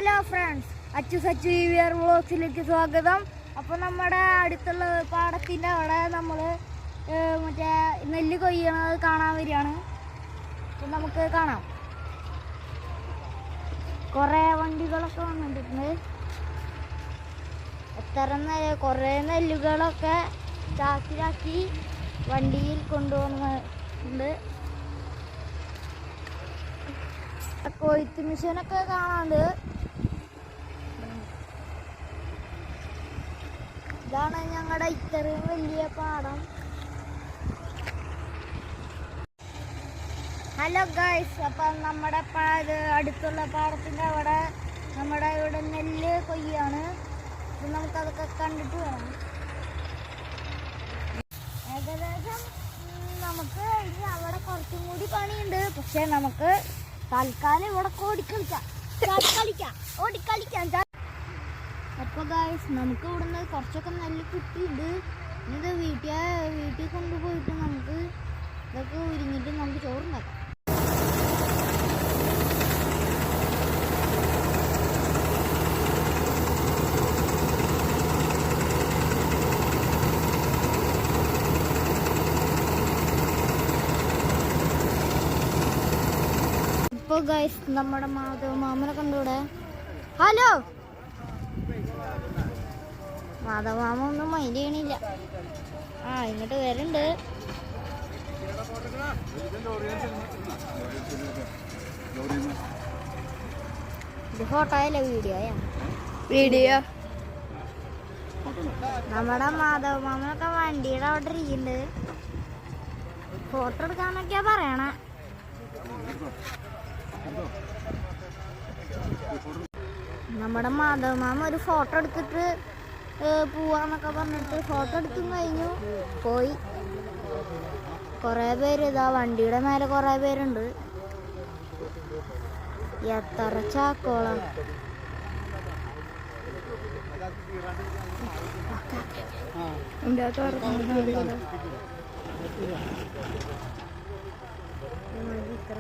Hello friends, Achu wear വ്ളോഗ്സിലേക്ക് സ്വാഗതം. അപ്പോൾ നമ്മുടെ അടുത്തുള്ള പാടത്തിൻ്റെ അവിടെ നമ്മൾ മറ്റേ നെല്ല് കൊയ്യണത് കാണാൻ വരികയാണ്. അപ്പം നമുക്ക് കാണാം. കുറേ വണ്ടികളൊക്കെ വന്നിട്ടുണ്ട്. കുറേ നെല്ലുകളൊക്കെ ചാക്കിലാക്കി വണ്ടിയിൽ കൊണ്ടുവന്നിട്ടുണ്ട്. കൊയ്ത്ത് മിഷനൊക്കെ കാണാണ്ട്. ഇതാണ് ഞങ്ങളുടെ ഇത്രയും വലിയ പാടം. ഹലോ ഗൈസ്, അപ്പം നമ്മുടെ അടുത്തുള്ള പാടത്തിൻ്റെ അവിടെ നമ്മുടെ ഇവിടെ നെല്ല് കൊയ്യാണ്. നമുക്കതൊക്കെ കണ്ടിട്ട് വേണം. ഏകദേശം നമുക്ക് ഇനി അവിടെ കുറച്ചും കൂടി പണിയുണ്ട്. പക്ഷെ നമുക്ക് തൽക്കാലം ഇവിടെ ഓടിക്കളിക്കാം. അപ്പോൾ ഗൈസ്, നമുക്ക് ഇവിടുന്ന് കുറച്ചൊക്കെ നെല്ല് കിട്ടിയിട്ടുണ്ട്. ഇത് വീട്ടിൽ കൊണ്ടുപോയിട്ട് നമുക്ക് ഇതൊക്കെ ഉരിഞ്ഞിട്ട് നമുക്ക് ചോറുണ്ടാക്കാം. ഇപ്പോൾ ഗൈസ്, നമ്മുടെ മാമനെ കണ്ടൂടെ. ഹലോ, മാധവമാമ ഒന്നും മൈൻഡ് ചെയ്യണില്ല. ഇങ്ങോട്ട് വരുന്നുണ്ട്. ഇത് ഫോട്ടോയല്ല, വീഡിയോ. നമ്മുടെ മാധവമാമനൊക്കെ വണ്ടിയുടെ അവിടെ ഇരിക്കുന്നുണ്ട്. ഫോട്ടോ എടുക്കാന്നൊക്കെയാ പറയണേ. നമ്മുടെ മാധവമാമ ഒരു ഫോട്ടോ എടുത്തിട്ട് പോവാന്നൊക്കെ പറഞ്ഞിട്ട് ഫോട്ടോ എടുത്തും കഴിഞ്ഞു പോയി. കുറേ പേര് ഇതാ വണ്ടിയുടെ മേലെ കുറേ പേരുണ്ട്. എത്ര ചാക്കോളം. ഇത്ര